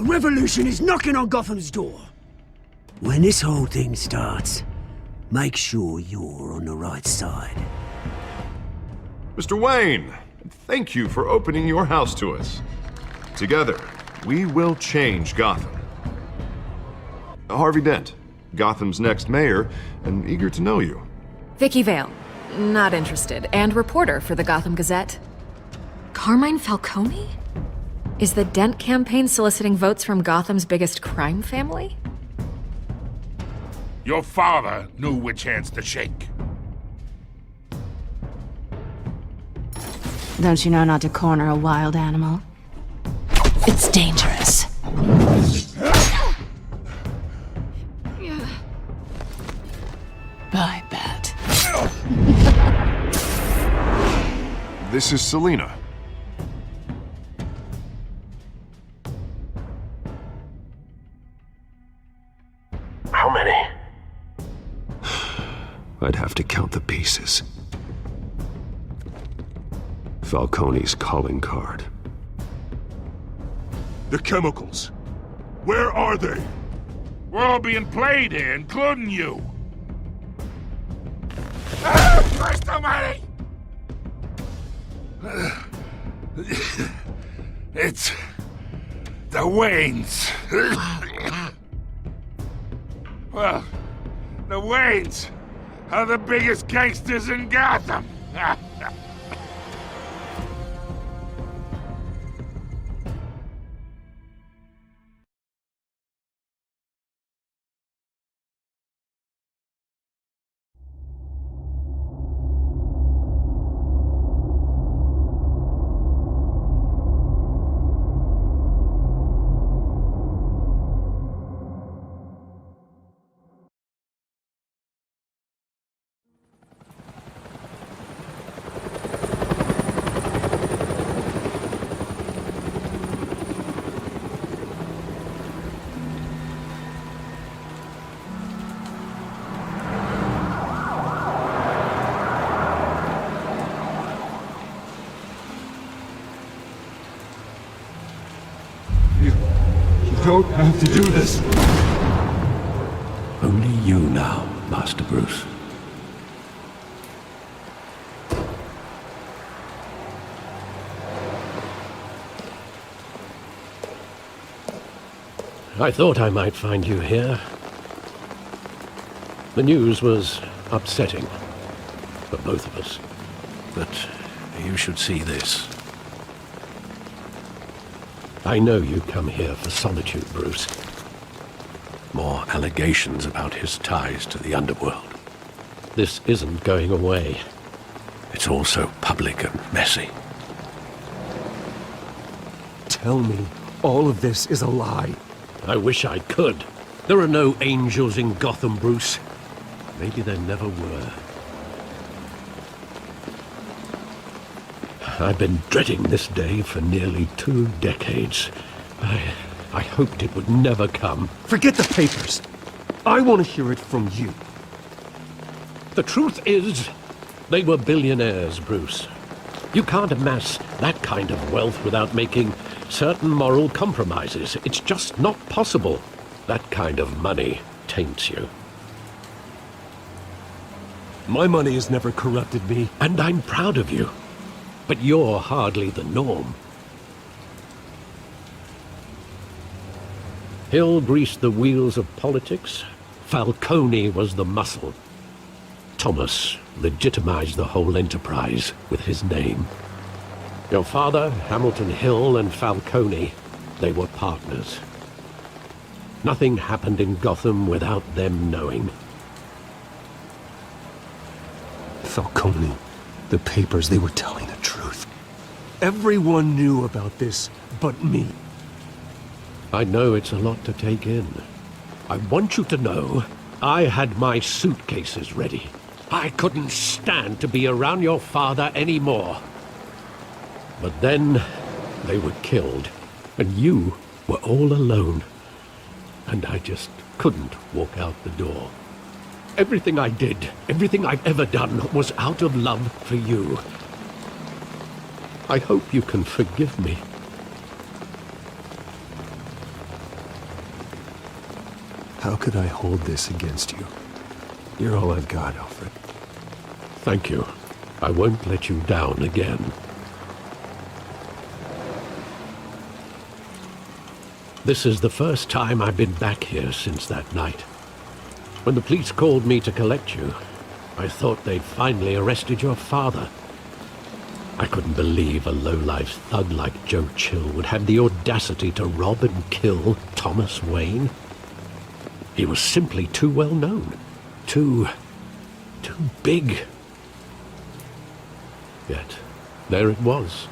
A revolution is knocking on Gotham's door. When this whole thing starts, make sure you're on the right side. Mr. Wayne, thank you for opening your house to us. Together, we will change Gotham. Harvey Dent, Gotham's next mayor, and eager to know you. Vicky Vale, not interested, and reporter for the Gotham Gazette. Carmine Falcone? Is the Dent campaign soliciting votes from Gotham's biggest crime family? Your father knew which hands to shake. Don't you know not to corner a wild animal? It's dangerous. Bye, Bat. This is Selina. How many? I'd have to count the pieces. Falcone's calling card. The chemicals. Where are they? We're all being played here, including you. Christ almighty! It's the Waynes. Well, the Waynes are the biggest gangsters in Gotham. You don't have to do this. Only you now, Master Bruce. I thought I might find you here. The news was upsetting for both of us. But you should see this. I know you come here for solitude, Bruce. More allegations about his ties to the underworld. This isn't going away. It's all so public and messy. Tell me all of this is a lie. I wish I could. There are no angels in Gotham, Bruce. Maybe there never were. I've been dreading this day for nearly 2 decades. I hoped it would never come. Forget the papers. I want to hear it from you. The truth is, they were billionaires, Bruce. You can't amass that kind of wealth without making certain moral compromises. It's just not possible. That kind of money taints you. My money has never corrupted me. And I'm proud of you. But you're hardly the norm. Hill greased the wheels of politics. Falcone was the muscle. Thomas legitimized the whole enterprise with his name. Your father, Hamilton Hill, and Falcone, they were partners. Nothing happened in Gotham without them knowing. Falcone, the papers, they were telling the truth. Everyone knew about this but me. I know it's a lot to take in. I want you to know I had my suitcases ready. I couldn't stand to be around your father anymore. But then they were killed, and you were all alone. And I just couldn't walk out the door. Everything I did, everything I've ever done, was out of love for you. I hope you can forgive me. how could I hold this against you? You're all I've got, Alfred. Thank you. I won't let you down again. This is the first time I've been back here since that night. When the police called me to collect you, I thought they'd finally arrested your father. I couldn't believe a low-life thug like Joe Chill would have the audacity to rob and kill Thomas Wayne. He was simply too well known. Too big. Yet, there it was.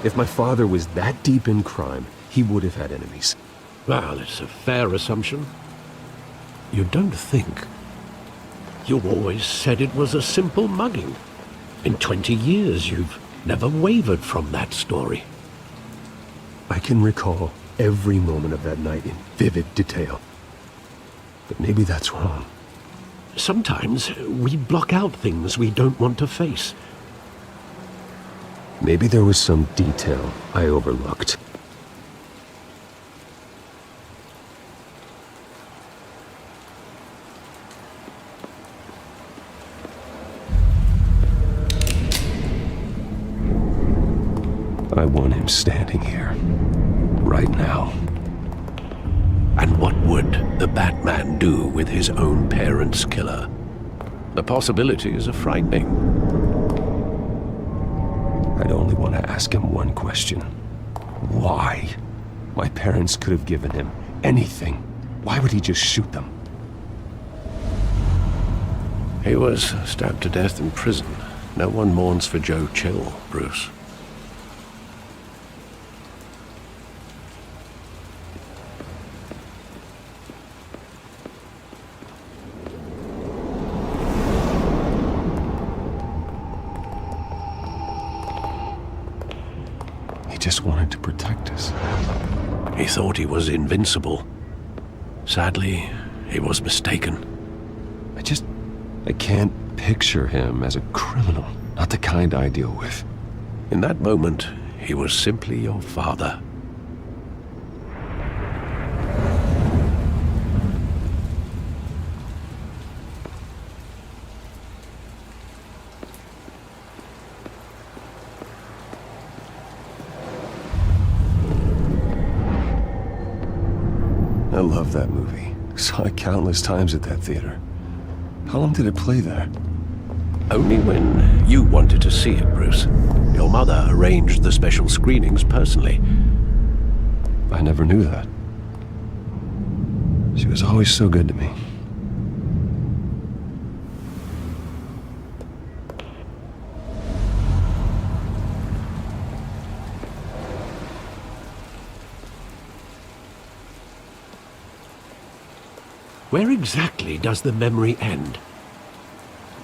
If my father was that deep in crime, he would have had enemies. Well, it's a fair assumption. You don't think. You always said it was a simple mugging. In 20 years, you've never wavered from that story. I can recall every moment of that night in vivid detail. But maybe that's wrong. Sometimes we block out things we don't want to face. Maybe there was some detail I overlooked. I want him standing here, right now. And what would the Batman do with his own parents' killer? The possibilities are frightening. I'd only want to ask him one question. Why? My parents could have given him anything. Why would he just shoot them? He was stabbed to death in prison. No one mourns for Joe Chill, Bruce. Just wanted to protect us. He thought he was invincible. Sadly, he was mistaken. I can't picture him as a criminal. Not the kind I deal with. In that moment, he was simply your father. I love that movie. Saw it countless times at that theater. How long did it play there? Only when you wanted to see it, Bruce. Your mother arranged the special screenings personally. I never knew that. She was always so good to me. Where exactly does the memory end?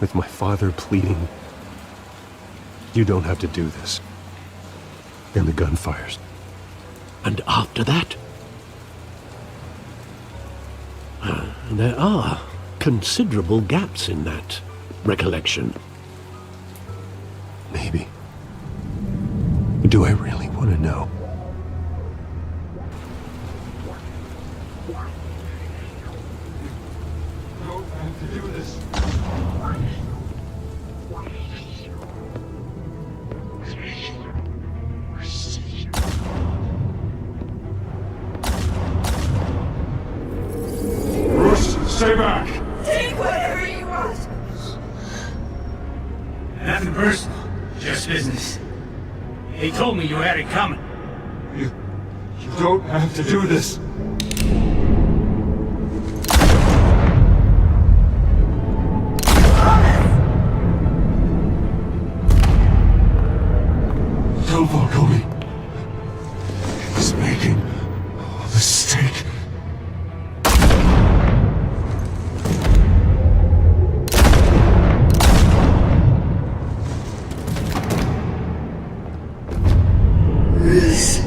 With my father pleading, "You don't have to do this." And the gun fires. And after that? There are considerable gaps in that recollection. Maybe. Do I really want to know? Stay back! Take whatever you want! Nothing personal, just business. He told me you had it coming. You don't have to do this. Don't follow me. He's making a mistake. Bruce.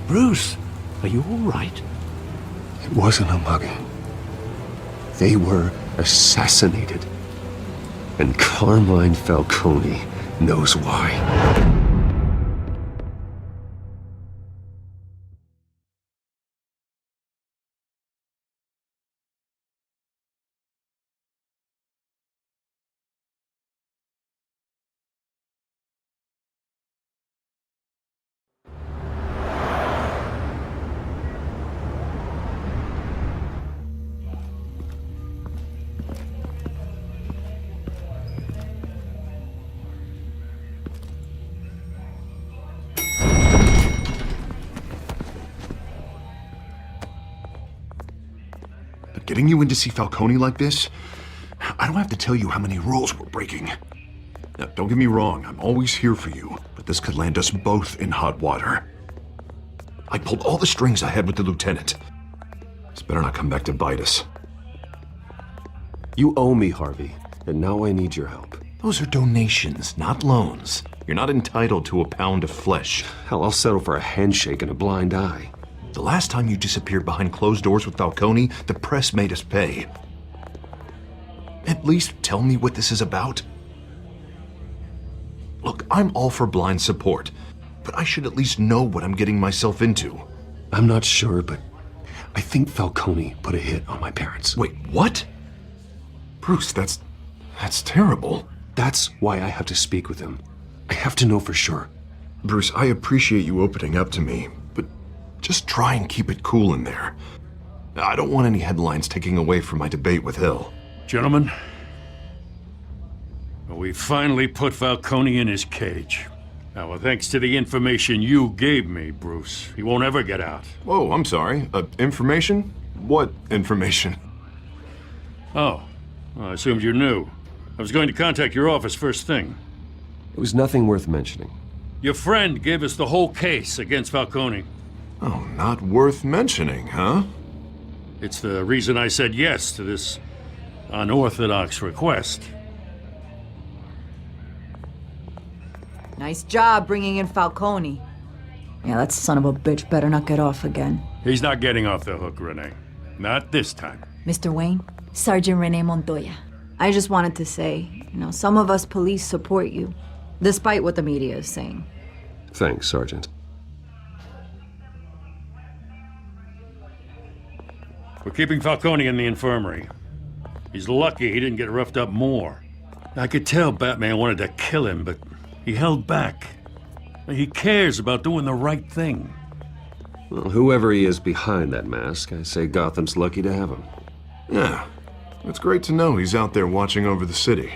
Bruce, are you all right? It wasn't a mugging. They were assassinated. And Carmine Falcone knows why. Getting you in to see Falcone like this? I don't have to tell you how many rules we're breaking. Now, don't get me wrong, I'm always here for you, but this could land us both in hot water. I pulled all the strings I had with the lieutenant. This better not come back to bite us. You owe me, Harvey, and now I need your help. Those are donations, not loans. You're not entitled to a pound of flesh. Hell, I'll settle for a handshake and a blind eye. The last time you disappeared behind closed doors with Falcone, the press made us pay. At least tell me what this is about. Look, I'm all for blind support, but I should at least know what I'm getting myself into. I'm not sure, but I think Falcone put a hit on my parents. Wait, what? Bruce, that's terrible. That's why I have to speak with him. I have to know for sure. Bruce, I appreciate you opening up to me, but just try and keep it cool in there. I don't want any headlines taking away from my debate with Hill. Gentlemen, we finally put Falcone in his cage. Now, well, thanks to the information you gave me, Bruce, he won't ever get out. Whoa, I'm sorry. Information? What information? Oh, well, I assumed you knew. I was going to contact your office first thing. It was nothing worth mentioning. Your friend gave us the whole case against Falcone. Oh, not worth mentioning, huh? It's the reason I said yes to this unorthodox request. Nice job bringing in Falcone. Yeah, that son of a bitch better not get off again. He's not getting off the hook, Renee. Not this time. Mr. Wayne, Sergeant Renee Montoya. I just wanted to say, some of us police support you, despite what the media is saying. Thanks, Sergeant. We're keeping Falcone in the infirmary. He's lucky he didn't get roughed up more. I could tell Batman wanted to kill him, but he held back. He cares about doing the right thing. Well, whoever he is behind that mask, I say Gotham's lucky to have him. Yeah, it's great to know he's out there watching over the city.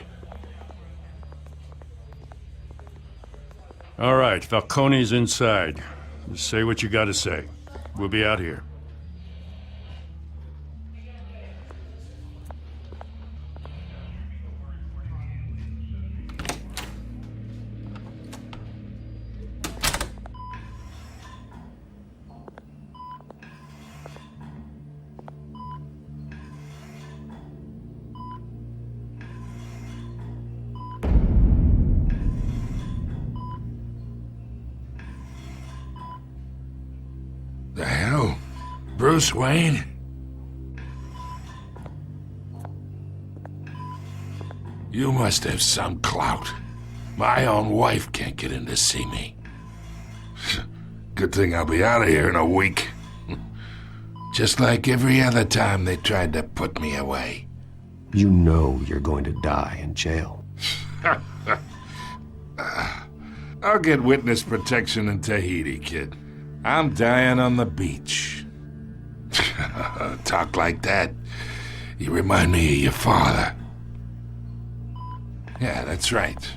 All right, Falcone's inside. Just say what you gotta say. We'll be out here. The hell? Bruce Wayne? You must have some clout. My own wife can't get in to see me. Good thing I'll be out of here in a week. Just like every other time they tried to put me away. You know you're going to die in jail. I'll get witness protection in Tahiti, kid. I'm dying on the beach. Talk like that. You remind me of your father. Yeah, that's right.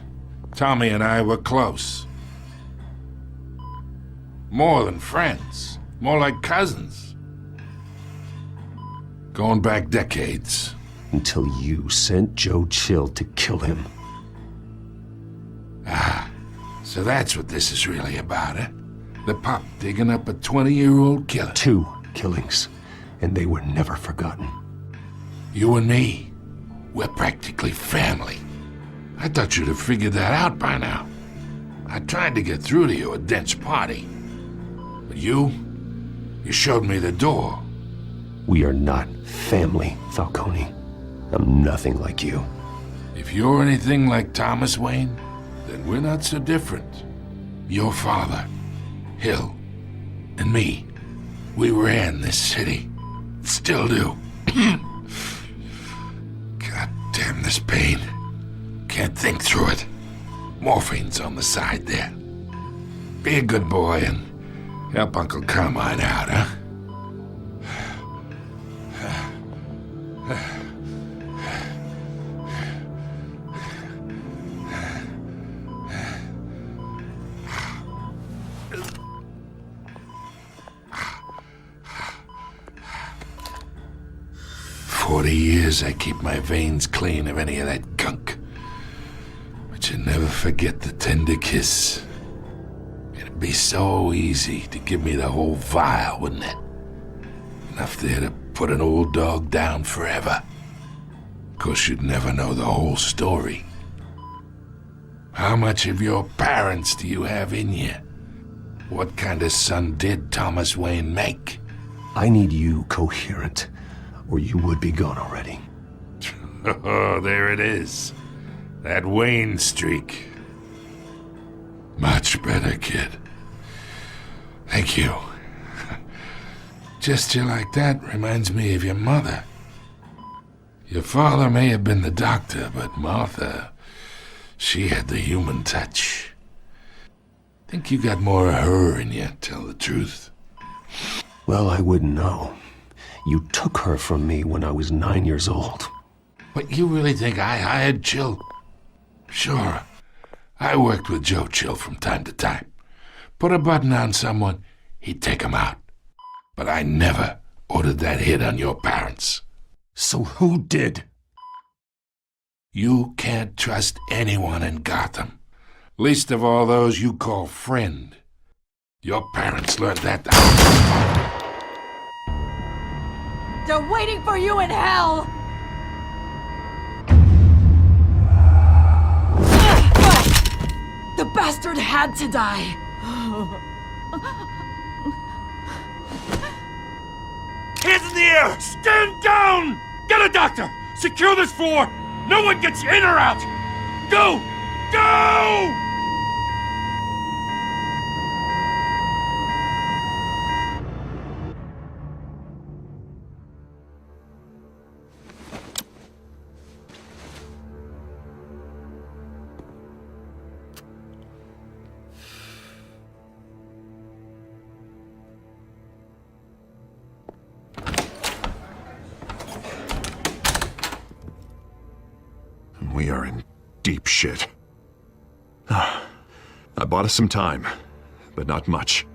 Tommy and I were close. More than friends. More like cousins. Going back decades. Until you sent Joe Chill to kill him. Ah, so that's what this is really about, huh? The pup digging up a 20-year-old killer. 2 killings, and they were never forgotten. You and me, we're practically family. I thought you'd have figured that out by now. I tried to get through to you at Dent's party. But you, You showed me the door. We are not family, Falcone. I'm nothing like you. If you're anything like Thomas Wayne, then we're not so different. Your father, Hill, and me, we ran this city. Still do. God damn this pain. Can't think through it. Morphine's on the side there. Be a good boy and help Uncle Carmine out, huh? 40 years I keep my veins clean of any of that gunk. But you never forget the tender kiss. It'd be so easy to give me the whole vial, wouldn't it? Enough there to put an old dog down forever. Of course, you'd never know the whole story. How much of your parents do you have in you? What kind of son did Thomas Wayne make? I need you coherent, or you would be gone already. Oh, there it is. That Wayne streak. Much better, kid. Thank you. Gesture like that reminds me of your mother. Your father may have been the doctor, but Martha, she had the human touch. Think you got more of her in you, tell the truth. Well, I wouldn't know. You took her from me when I was 9 years old. What, you really think I hired Chill? Sure. I worked with Joe Chill from time to time. Put a button on someone, he'd take him out. But I never ordered that hit on your parents. So who did? You can't trust anyone in Gotham. Least of all those you call friend. Your parents learned that. They're waiting for you in hell! The bastard had to die! Hands in the air! Stand down! Get a doctor! Secure this floor! No one gets in or out! Go! Go! We are in deep shit. I bought us some time, but not much.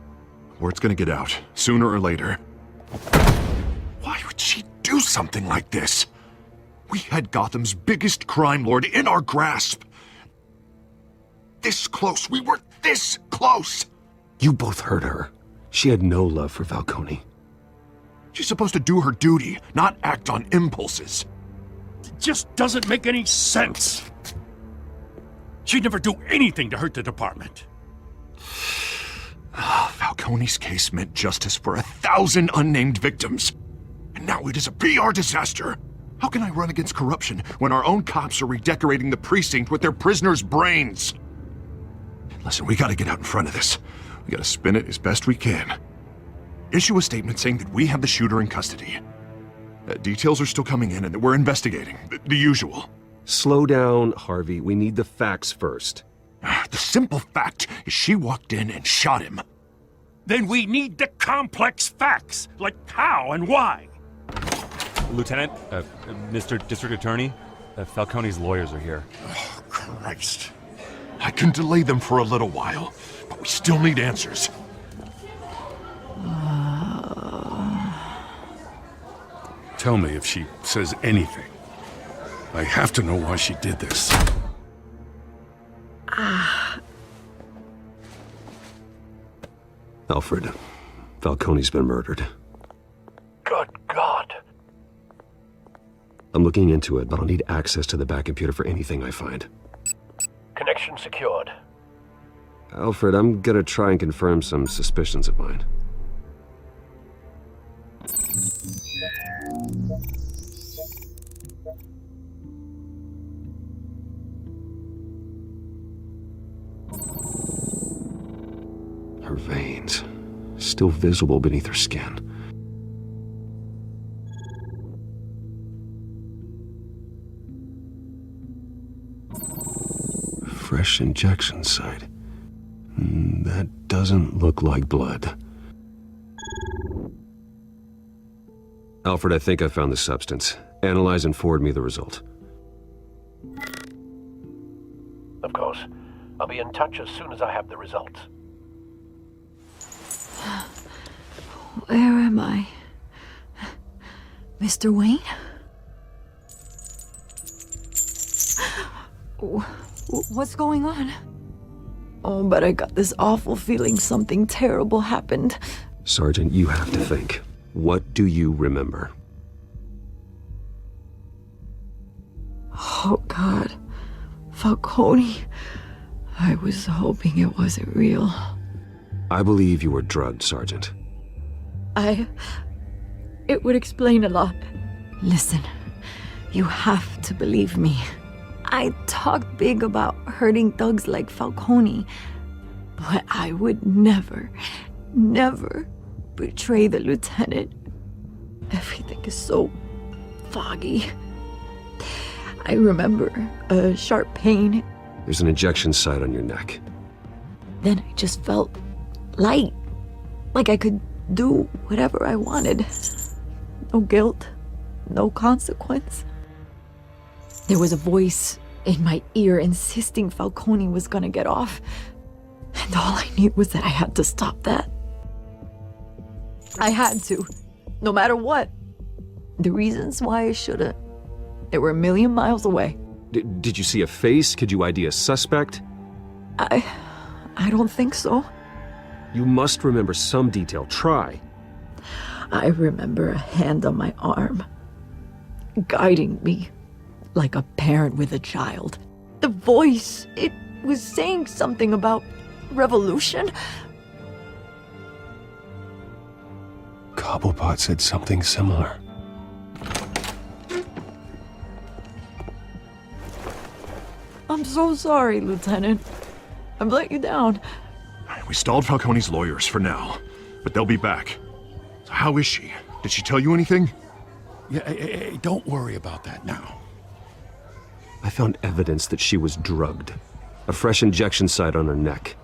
Word's gonna get out, sooner or later. Why would she do something like this? We had Gotham's biggest crime lord in our grasp. This close, we were this close! You both hurt her. She had no love for Falcone. She's supposed to do her duty, not act on impulses. It just doesn't make any sense. She'd never do anything to hurt the department. Falcone's case meant justice for 1,000 unnamed victims. And now it is a PR disaster. How can I run against corruption when our own cops are redecorating the precinct with their prisoners' brains? Listen, we gotta get out in front of this. We gotta spin it as best we can. Issue a statement saying that we have the shooter in custody. Details are still coming in and that we're investigating. The usual. Slow down, Harvey. We need the facts first. The simple fact is she walked in and shot him. Then we need the complex facts, like how and why. Lieutenant, Mr. District Attorney, Falcone's lawyers are here. Oh, Christ. I can delay them for a little while, but we still need answers. Tell me if she says anything. I have to know why she did this. Alfred, Falcone's been murdered. Good God. I'm looking into it, but I'll need access to the back computer for anything I find. Connection secured. Alfred, I'm gonna try and confirm some suspicions of mine. Her veins, still visible beneath her skin. Fresh injection site. That doesn't look like blood. Alfred, I think I found the substance. Analyze and forward me the result. Of course. I'll be in touch as soon as I have the results. Where am I? Mr. Wayne? What's going on? Oh, but I got this awful feeling something terrible happened. Sergeant, you have to think. What do you remember? Oh, God. Falcone. I was hoping it wasn't real. I believe you were drugged, Sergeant. It would explain a lot. Listen, you have to believe me. I talked big about hurting thugs like Falcone, but I would never, never betray the lieutenant. Everything is so foggy. I remember a sharp pain. There's an injection site on your neck. Then I just felt light, like I could do whatever I wanted. No guilt, no consequence. There was a voice in my ear insisting Falcone was gonna get off. And all I knew was that I had to stop that. I had to, no matter what. The reasons why I should've, they were a million miles away. Did you see a face? Could you ID a suspect? I don't think so. You must remember some detail. Try. I remember a hand on my arm, guiding me like a parent with a child. The voice, it was saying something about revolution. Cobblepot said something similar. I'm so sorry, Lieutenant. I've let you down. We stalled Falcone's lawyers for now, but they'll be back. So how is she? Did she tell you anything? Yeah, hey, don't worry about that now. I found evidence that she was drugged. A fresh injection site on her neck.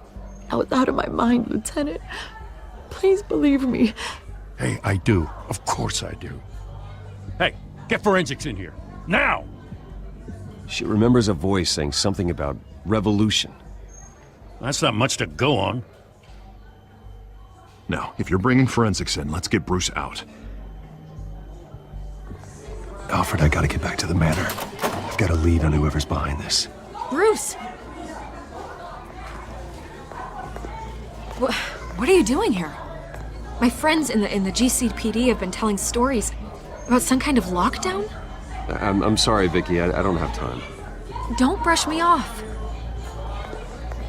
I was out of my mind, Lieutenant. Please believe me. Hey, I do. Of course I do. Hey, get forensics in here. Now! She remembers a voice saying something about revolution. That's not much to go on. Now, if you're bringing forensics in, let's get Bruce out. Alfred, I gotta get back to the manor. I've got a lead on whoever's behind this. Bruce! What are you doing here? My friends in the GCPD have been telling stories about some kind of lockdown? I'm sorry, Vicky. I don't have time. Don't brush me off.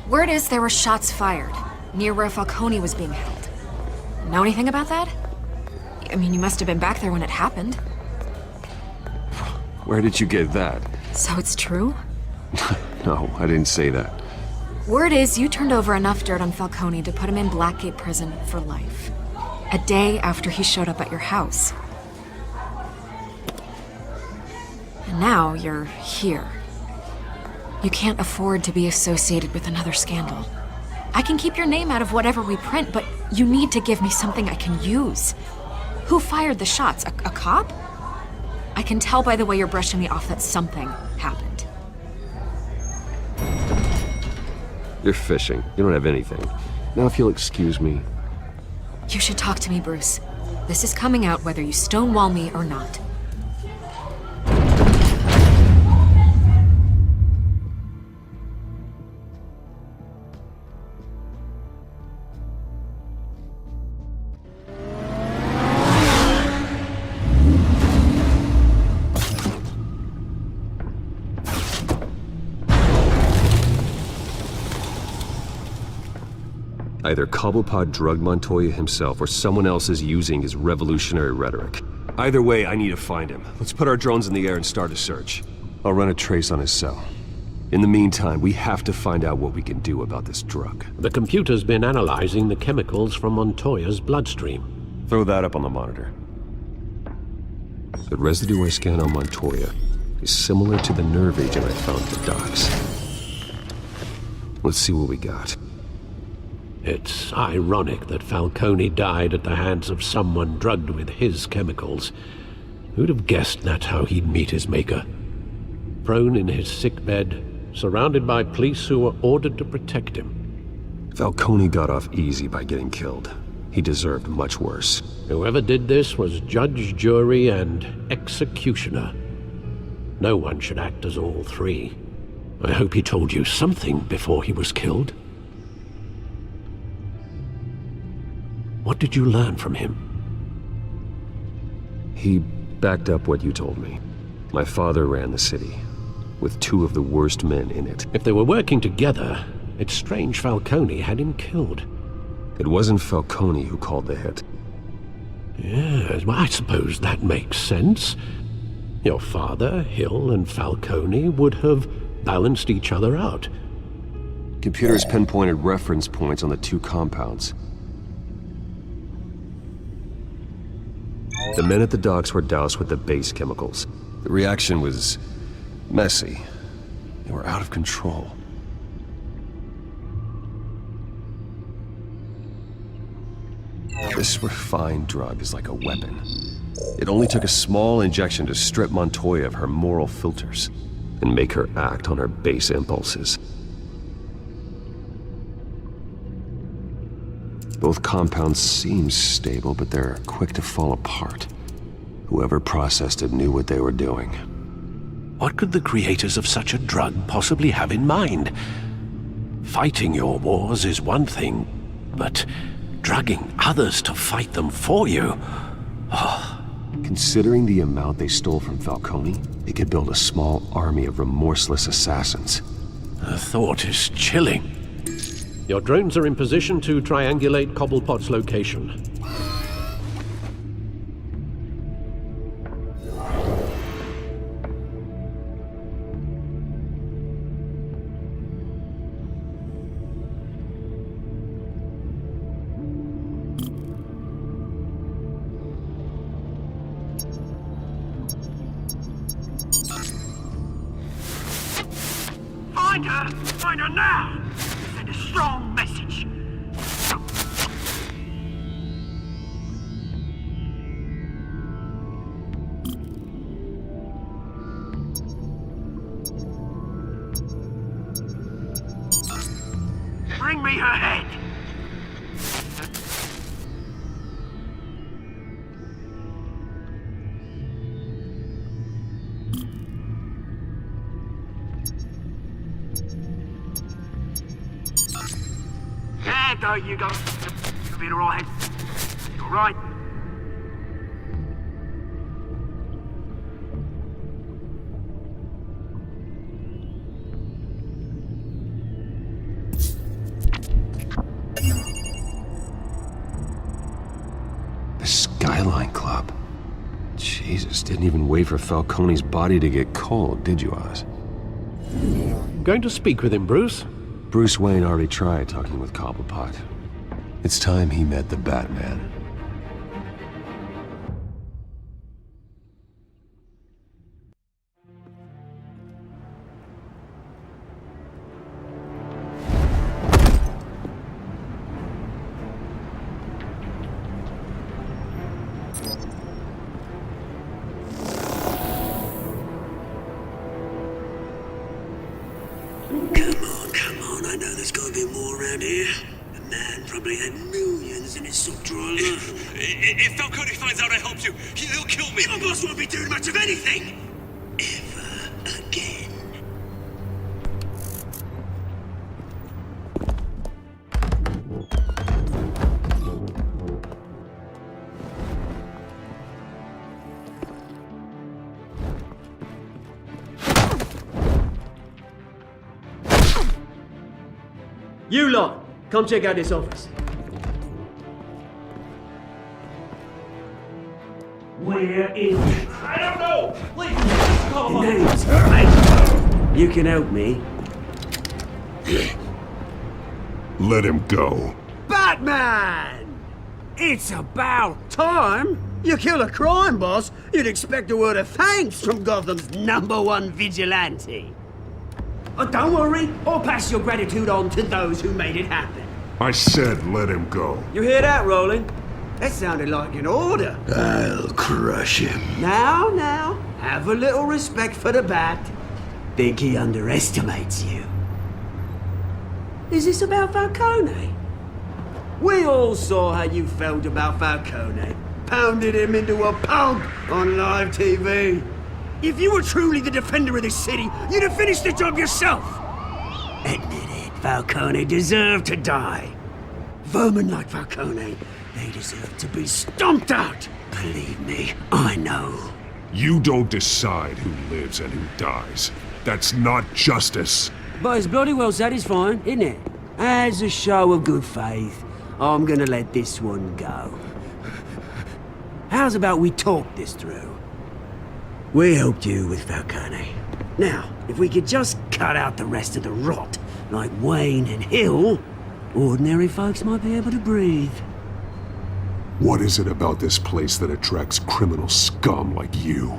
Word is there were shots fired near where Falcone was being held. Know anything about that? I mean, you must have been back there when it happened. Where did you get that? So it's true? No, I didn't say that. Word is you turned over enough dirt on Falcone to put him in Blackgate Prison for life. A day after he showed up at your house. And now you're here. You can't afford to be associated with another scandal. I can keep your name out of whatever we print, but you need to give me something I can use. Who fired the shots? A cop? I can tell by the way you're brushing me off that something happened. You're fishing. You don't have anything. Now, if you'll excuse me. You should talk to me, Bruce. This is coming out whether you stonewall me or not. Either Cobblepot drugged Montoya himself or someone else is using his revolutionary rhetoric. Either way, I need to find him. Let's put our drones in the air and start a search. I'll run a trace on his cell. In the meantime, we have to find out what we can do about this drug. The computer's been analyzing the chemicals from Montoya's bloodstream. Throw that up on the monitor. The residue I scan on Montoya is similar to the nerve agent I found at the docks. Let's see what we got. It's ironic that Falcone died at the hands of someone drugged with his chemicals. Who'd have guessed that's how he'd meet his maker? Prone in his sickbed, surrounded by police who were ordered to protect him. Falcone got off easy by getting killed. He deserved much worse. Whoever did this was judge, jury, and executioner. No one should act as all three. I hope he told you something before he was killed. What did you learn from him? He backed up what you told me. My father ran the city, with two of the worst men in it. If they were working together, it's strange Falcone had him killed. It wasn't Falcone who called the hit. Yes, well, I suppose that makes sense. Your father, Hill, and Falcone would have balanced each other out. Computers pinpointed reference points on the two compounds. The men at the docks were doused with the base chemicals. The reaction was messy. They were out of control. This refined drug is like a weapon. It only took a small injection to strip Montoya of her moral filters and make her act on her base impulses. Both compounds seem stable, but they're quick to fall apart. Whoever processed it knew what they were doing. What could the creators of such a drug possibly have in mind? Fighting your wars is one thing, but drugging others to fight them for you? Oh. Considering the amount they stole from Falcone, they could build a small army of remorseless assassins. The thought is chilling. Your drones are in position to triangulate Cobblepot's location. Find her! Find her now! Send a strong message! Bring me her head! There you go. You'll be all right. You all right? The Skyline Club. Jesus, didn't even wait for Falcone's body to get cold, did you, Oz? Going to speak with him, Bruce? Bruce Wayne already tried talking with Cobblepot. It's time he met the Batman. I know there's got to be more around here. The man probably had millions in his sock drawer alone. If Falcone finds out I helped you, he'll kill me. Your boss won't be doing much of anything. Ever again. You lot, come check out this office. Where is it? I don't know. Please, call Names, right? You can help me. Let him go. Batman! It's about time! You kill a crime boss, you'd expect a word of thanks from Gotham's #1 vigilante. Don't worry, I'll pass your gratitude on to those who made it happen. I said let him go. You hear that, Roland? That sounded like an order. I'll crush him. Now, have a little respect for the Bat. Think he underestimates you. Is this about Falcone? We all saw how you felt about Falcone. Pounded him into a pulp on live TV. If you were truly the defender of this city, you'd have finished the job yourself. Admit it, Falcone deserved to die. Vermin like Falcone, they deserve to be stomped out. Believe me, I know. You don't decide who lives and who dies. That's not justice. But it's bloody well satisfying, isn't it? As a show of good faith, I'm gonna let this one go. How's about we talk this through? We helped you with Falcone. Now, if we could just cut out the rest of the rot, like Wayne and Hill, ordinary folks might be able to breathe. What is it about this place that attracts criminal scum like you?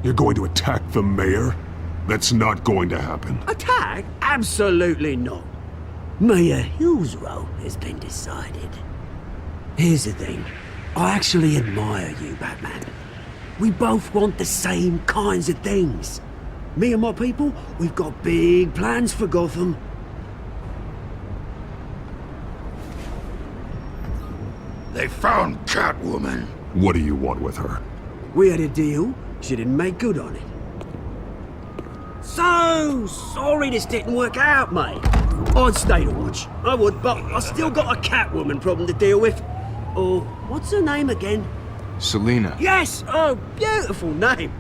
You're going to attack the mayor? That's not going to happen. Attack? Absolutely not. Mayor Hill's role has been decided. Here's the thing. I actually admire you, Batman. We both want the same kinds of things. Me and my people, we've got big plans for Gotham. They found Catwoman. What do you want with her? We had a deal. She didn't make good on it. So sorry this didn't work out, mate. I'd stay to watch. I would, but I still got a Catwoman problem to deal with. Oh, what's her name again? Selina. Yes! Oh, beautiful name.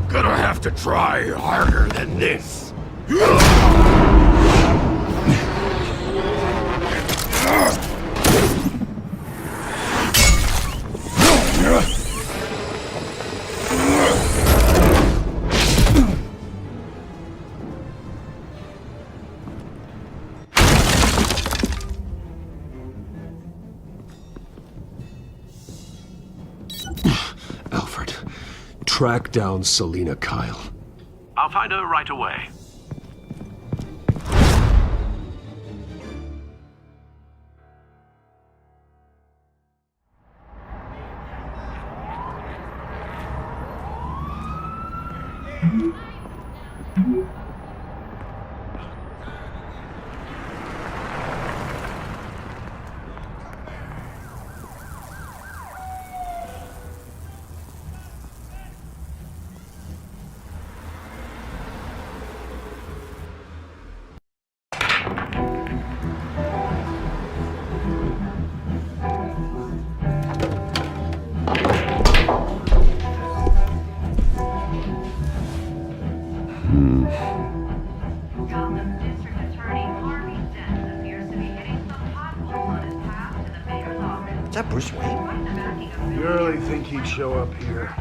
Gonna have to try harder than this. Alfred, track down Selina Kyle. I'll find her right away. Is that Bruce Wayne? You really think he'd show up here?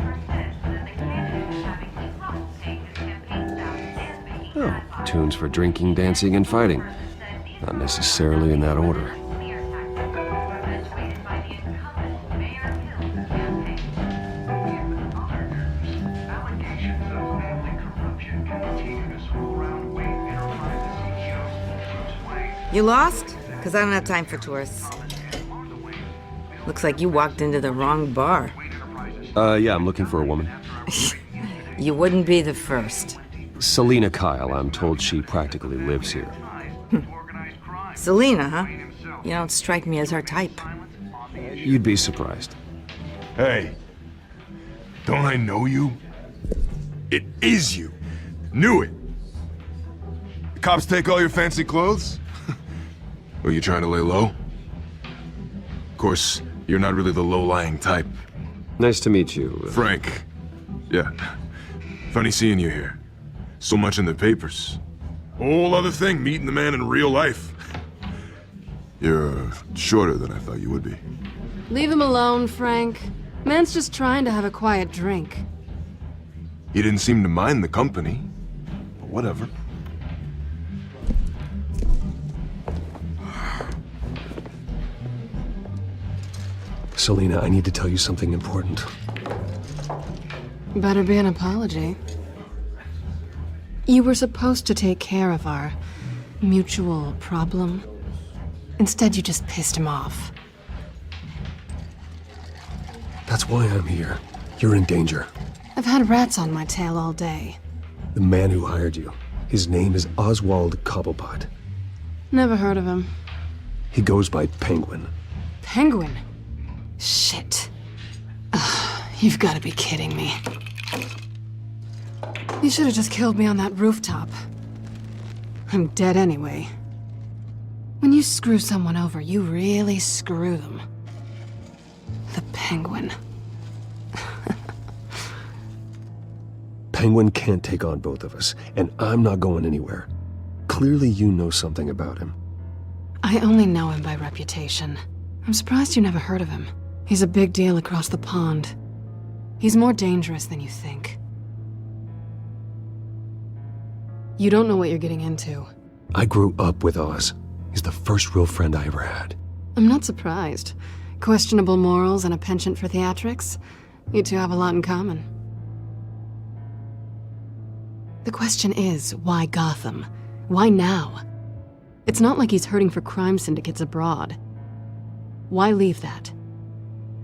Oh, tunes for drinking, dancing, and fighting. Not necessarily in that order. You lost? Because I don't have time for tourists. Looks like you walked into the wrong bar. Yeah, I'm looking for a woman. You wouldn't be the first. Selina Kyle, I'm told she practically lives here. Selina, huh? You don't strike me as her type. You'd be surprised. Hey, don't I know you? It is you. Knew it. The cops take all your fancy clothes? Were you trying to lay low? Of course, you're not really the low-lying type. Nice to meet you. Frank. Yeah. Funny seeing you here. So much in the papers. Whole other thing, meeting the man in real life. You're shorter than I thought you would be. Leave him alone, Frank. Man's just trying to have a quiet drink. He didn't seem to mind the company. But whatever. Selena, I need to tell you something important. Better be an apology. You were supposed to take care of our mutual problem. Instead, you just pissed him off. That's why I'm here. You're in danger. I've had rats on my tail all day. The man who hired you, his name is Oswald Cobblepot. Never heard of him. He goes by Penguin. Penguin? Shit. Ugh, you've got to be kidding me. You should have just killed me on that rooftop. I'm dead anyway. When you screw someone over, you really screw them. The Penguin. Penguin can't take on both of us, and I'm not going anywhere. Clearly you know something about him. I only know him by reputation. I'm surprised you never heard of him. He's a big deal across the pond. He's more dangerous than you think. You don't know what you're getting into. I grew up with Oz. He's the first real friend I ever had. I'm not surprised. Questionable morals and a penchant for theatrics. You two have a lot in common. The question is, why Gotham? Why now? It's not like he's hurting for crime syndicates abroad. Why leave that?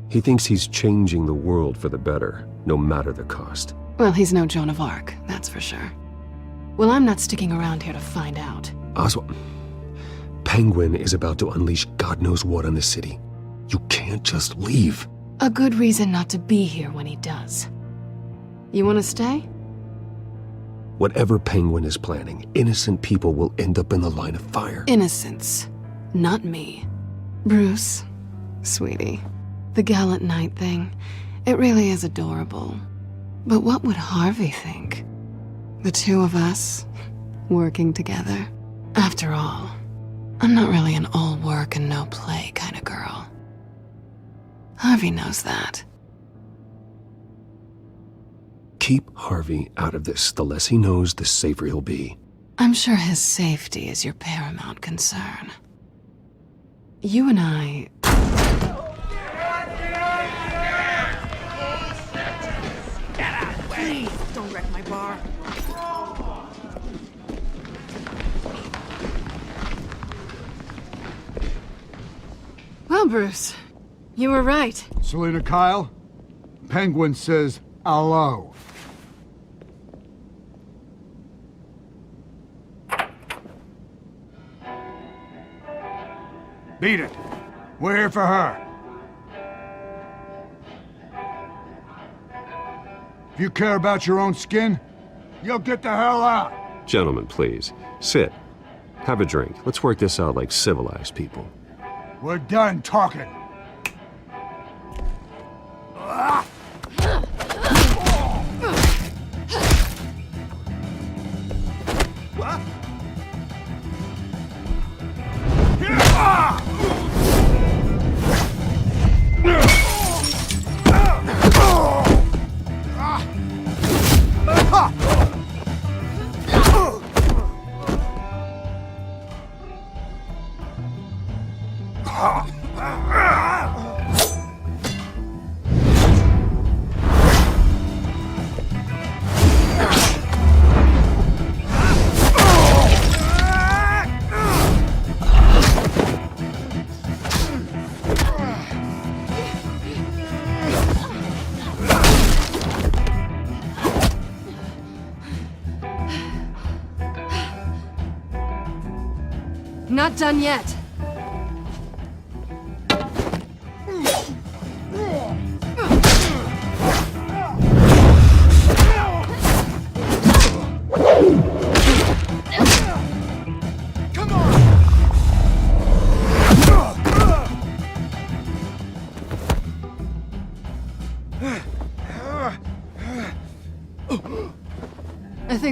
He thinks he's changing the world for the better, no matter the cost. Well, he's no Joan of Arc, that's for sure. Well, I'm not sticking around here to find out. Oswald, Penguin is about to unleash God knows what on the city. You can't just leave. A good reason not to be here when he does. You want to stay? Whatever Penguin is planning, innocent people will end up in the line of fire. Innocence. Not me. Bruce, sweetie, the gallant knight thing, it really is adorable. But what would Harvey think? The two of us, working together? After all, I'm not really an all work and no play kind of girl. Harvey knows that. Keep Harvey out of this. The less he knows, the safer he'll be. I'm sure his safety is your paramount concern. You and I... Get out of the way! Please, don't wreck my bar. Well, Bruce, you were right. Selena Kyle, Penguin says hello. Beat it. We're here for her. If you care about your own skin, you'll get the hell out. Gentlemen, please, sit. Have a drink. Let's work this out like civilized people. We're done talking. Not done yet.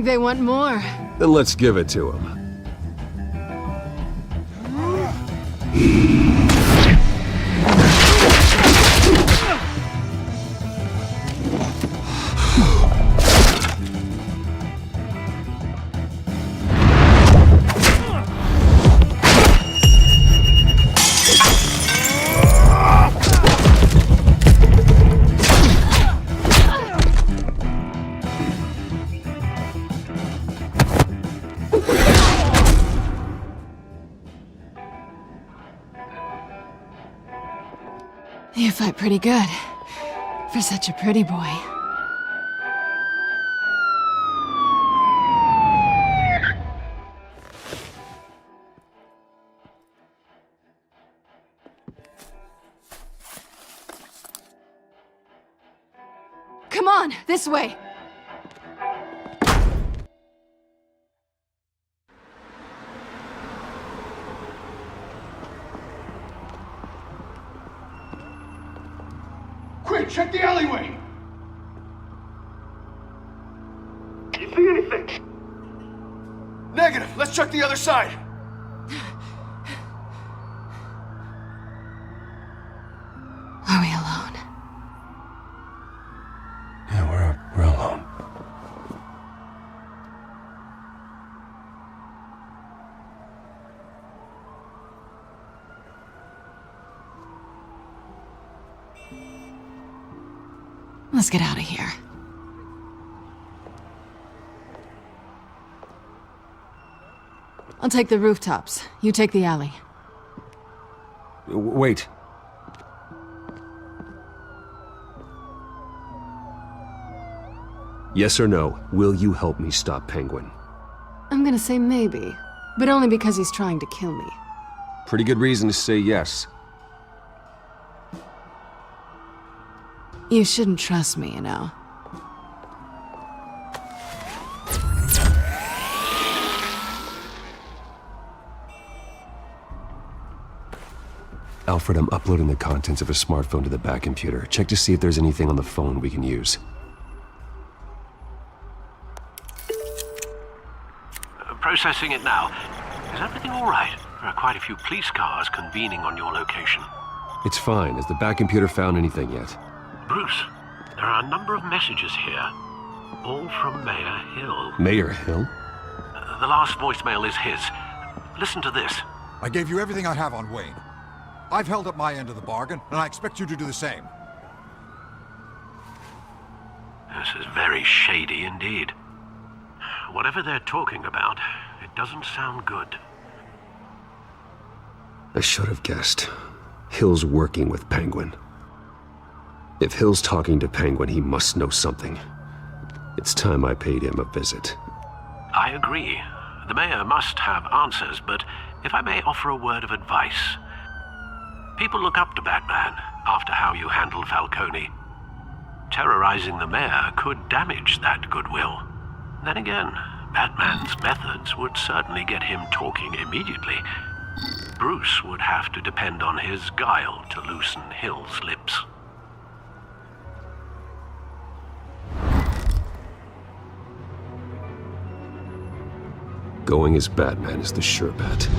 they want more. Then let's give it to them. You fight pretty good. For such a pretty boy. Come on, this way! Quick, check the alleyway! You see anything? Negative. Let's check the other side. Are we alone? Yeah, we're alone. Let's get out of here. I'll take the rooftops. You take the alley. Wait. Yes or no, will you help me stop Penguin? I'm gonna say maybe, but only because he's trying to kill me. Pretty good reason to say yes. You shouldn't trust me, you know. Alfred, I'm uploading the contents of a smartphone to the back computer. Check to see if there's anything on the phone we can use. Processing it now. Is everything all right? There are quite a few police cars convening on your location. It's fine. Has the back computer found anything yet? Bruce, there are a number of messages here. All from Mayor Hill. Mayor Hill? The last voicemail is his. Listen to this. I gave you everything I have on Wayne. I've held up my end of the bargain, and I expect you to do the same. This is very shady indeed. Whatever they're talking about, it doesn't sound good. I should have guessed. Hill's working with Penguin. If Hill's talking to Penguin, he must know something. It's time I paid him a visit. I agree. The mayor must have answers, but if I may offer a word of advice. People look up to Batman after how you handled Falcone. Terrorizing the mayor could damage that goodwill. Then again, Batman's methods would certainly get him talking immediately. Bruce would have to depend on his guile to loosen Hill's lips. Going as Batman is the sure bet.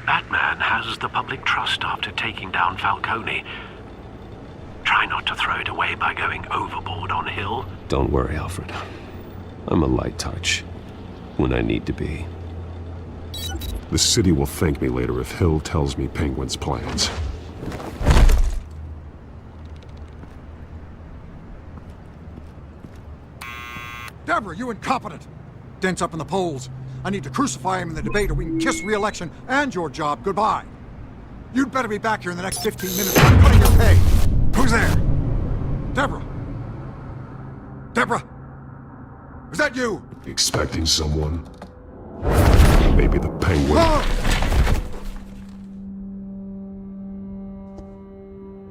Batman has the public trust after taking down Falcone. Try not to throw it away by going overboard on Hill. Don't worry, Alfred. I'm a light touch. When I need to be. The city will thank me later if Hill tells me Penguin's plans. Deborah, you incompetent! Dents up in the polls. I need to crucify him in the debate or we can kiss re-election and your job goodbye. You'd better be back here in the next 15 minutes or I'm cutting your pay. Who's there? Deborah? Deborah? Is that you? Expecting someone? Maybe the Penguin.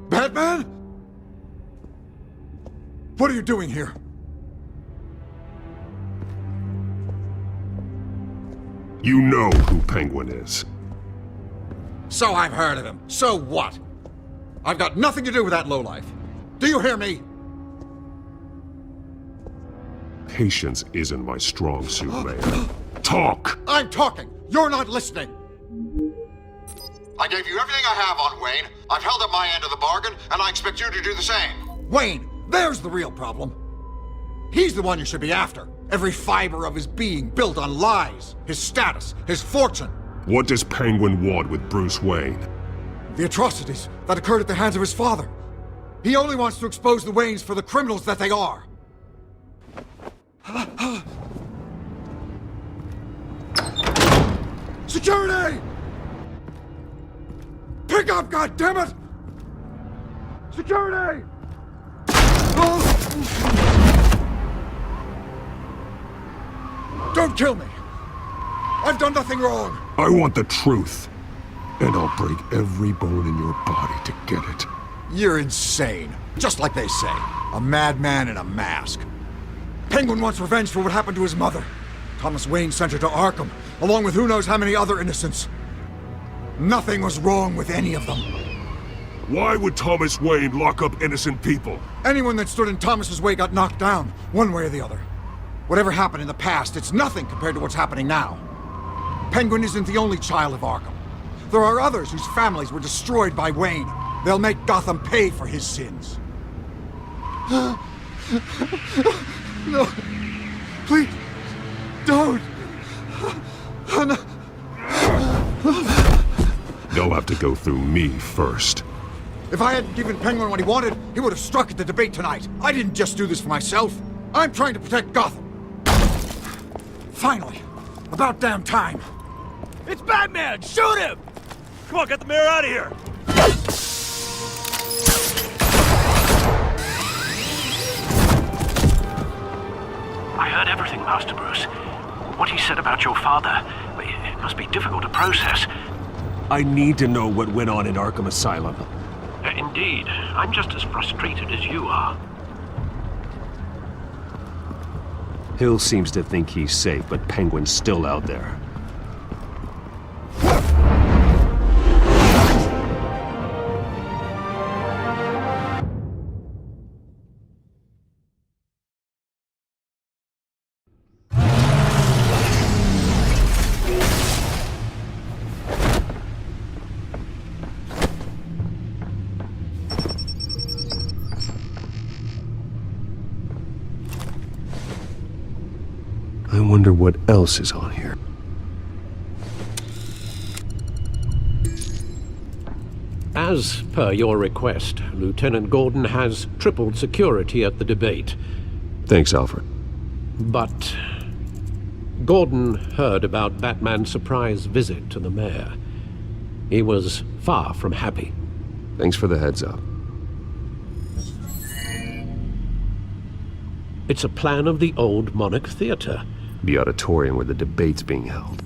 Batman? What are you doing here? You know who Penguin is. So I've heard of him. So what? I've got nothing to do with that lowlife. Do you hear me? Patience isn't my strong suit, Mayor. Talk! I'm talking. You're not listening. I gave you everything I have on Wayne. I've held up my end of the bargain, and I expect you to do the same. Wayne, there's the real problem. He's the one you should be after. Every fiber of his being built on lies, his status, his fortune. What does Penguin want with Bruce Wayne? The atrocities that occurred at the hands of his father. He only wants to expose the Waynes for the criminals that they are. Security! Pick up, goddammit! Security! Don't kill me! I've done nothing wrong! I want the truth. And I'll break every bone in your body to get it. You're insane. Just like they say. A madman in a mask. Penguin wants revenge for what happened to his mother. Thomas Wayne sent her to Arkham, along with who knows how many other innocents. Nothing was wrong with any of them. Why would Thomas Wayne lock up innocent people? Anyone that stood in Thomas's way got knocked down, one way or the other. Whatever happened in the past, it's nothing compared to what's happening now. Penguin isn't the only child of Arkham. There are others whose families were destroyed by Wayne. They'll make Gotham pay for his sins. No. Please. Don't. No. They'll have to go through me first. If I hadn't given Penguin what he wanted, he would have struck at the debate tonight. I didn't just do this for myself. I'm trying to protect Gotham. Finally. About damn time. It's Batman! Shoot him! Come on, get the mayor out of here! I heard everything, Master Bruce. What he said about your father, it must be difficult to process. I need to know what went on in Arkham Asylum. Indeed. I'm just as frustrated as you are. Hill seems to think he's safe, but Penguin's still out there. I wonder what else is on here. As per your request, Lieutenant Gordon has tripled security at the debate. Thanks, Alfred. But Gordon heard about Batman's surprise visit to the mayor. He was far from happy. Thanks for the heads up. It's a plan of the old Monarch Theatre. The auditorium where the debate's being held.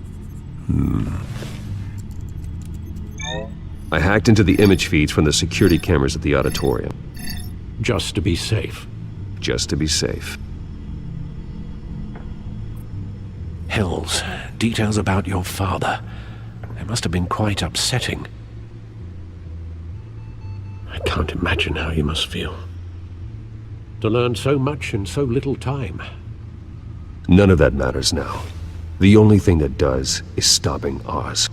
I hacked into the image feeds from the security cameras at the auditorium. Just to be safe. Just to be safe. Hills, details about your father. They must have been quite upsetting. I can't imagine how you must feel. To learn so much in so little time. None of that matters now. The only thing that does is stopping Oz.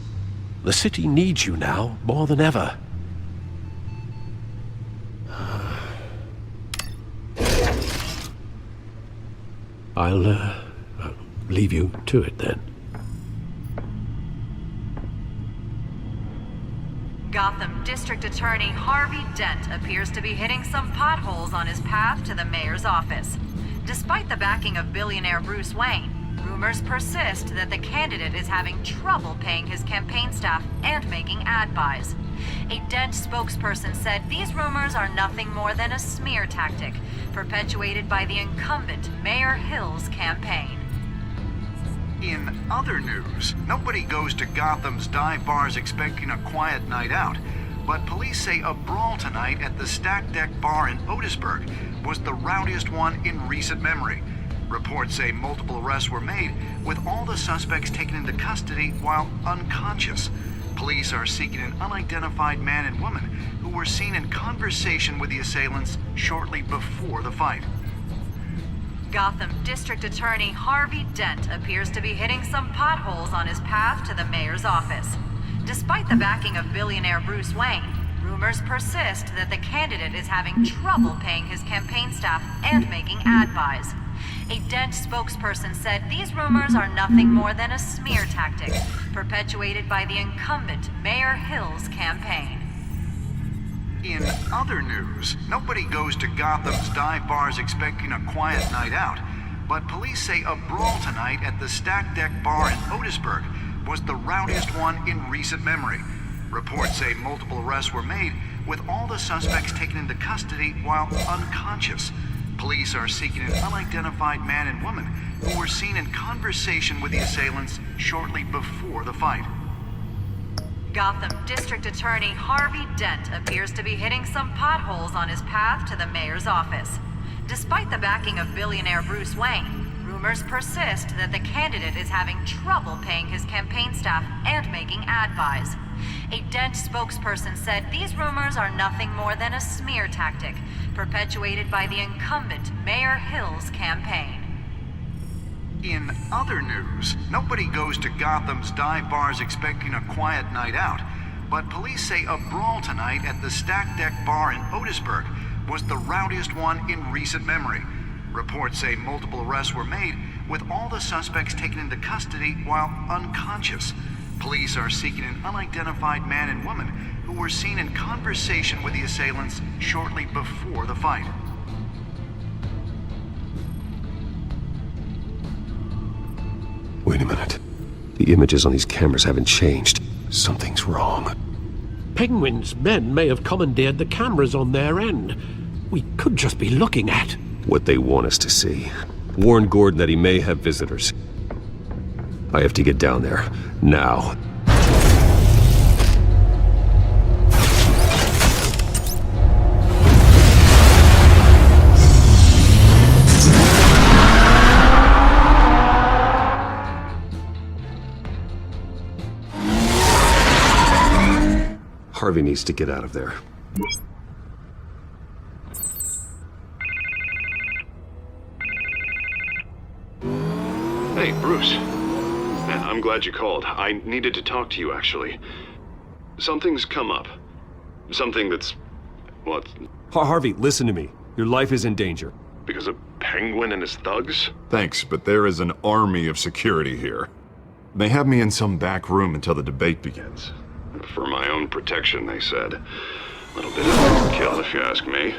The city needs you now, more than ever. I'll leave you to it then. Gotham District Attorney Harvey Dent appears to be hitting some potholes on his path to the mayor's office. Despite the backing of billionaire Bruce Wayne, rumors persist that the candidate is having trouble paying his campaign staff and making ad buys. A Dent spokesperson said these rumors are nothing more than a smear tactic, perpetuated by the incumbent Mayor Hill's campaign. In other news, nobody goes to Gotham's dive bars expecting a quiet night out, but police say a brawl tonight at the Stack Deck Bar in Otisburg was the rowdiest one in recent memory. Reports say multiple arrests were made, with all the suspects taken into custody while unconscious. Police are seeking an unidentified man and woman who were seen in conversation with the assailants shortly before the fight. Gotham District Attorney Harvey Dent appears to be hitting some potholes on his path to the mayor's office. Despite the backing of billionaire Bruce Wayne, rumors persist that the candidate is having trouble paying his campaign staff and making ad buys. A Dent spokesperson said these rumors are nothing more than a smear tactic, perpetuated by the incumbent Mayor Hill's campaign. In other news, nobody goes to Gotham's dive bars expecting a quiet night out, but police say a brawl tonight at the Stack Deck Bar in Otisburg was the rowdiest one in recent memory. Reports say multiple arrests were made, with all the suspects taken into custody while unconscious. Police are seeking an unidentified man and woman who were seen in conversation with the assailants shortly before the fight. Gotham District Attorney Harvey Dent appears to be hitting some potholes on his path to the mayor's office. Despite the backing of billionaire Bruce Wayne, rumors persist that the candidate is having trouble paying his campaign staff and making ad buys. A Dent spokesperson said these rumors are nothing more than a smear tactic, perpetuated by the incumbent Mayor Hill's campaign. In other news, nobody goes to Gotham's dive bars expecting a quiet night out, but police say a brawl tonight at the Stack Deck Bar in Otisburg was the rowdiest one in recent memory. Reports say multiple arrests were made, with all the suspects taken into custody while unconscious. Police are seeking an unidentified man and woman who were seen in conversation with the assailants shortly before the fight. Wait a minute. The images on these cameras haven't changed. Something's wrong. Penguin's men may have commandeered the cameras on their end. We could just be looking at what they want us to see. Warn Gordon that he may have visitors. I have to get down there, now. Harvey needs to get out of there. Hey, Bruce. Man, I'm glad you called. I needed to talk to you, actually. Something's come up. Something that's... well, Harvey, listen to me. Your life is in danger. because of Penguin and his thugs? Thanks, but there is an army of security here. They have me in some back room until the debate begins. For my own protection, they said. A little bit of overkill, if you ask me.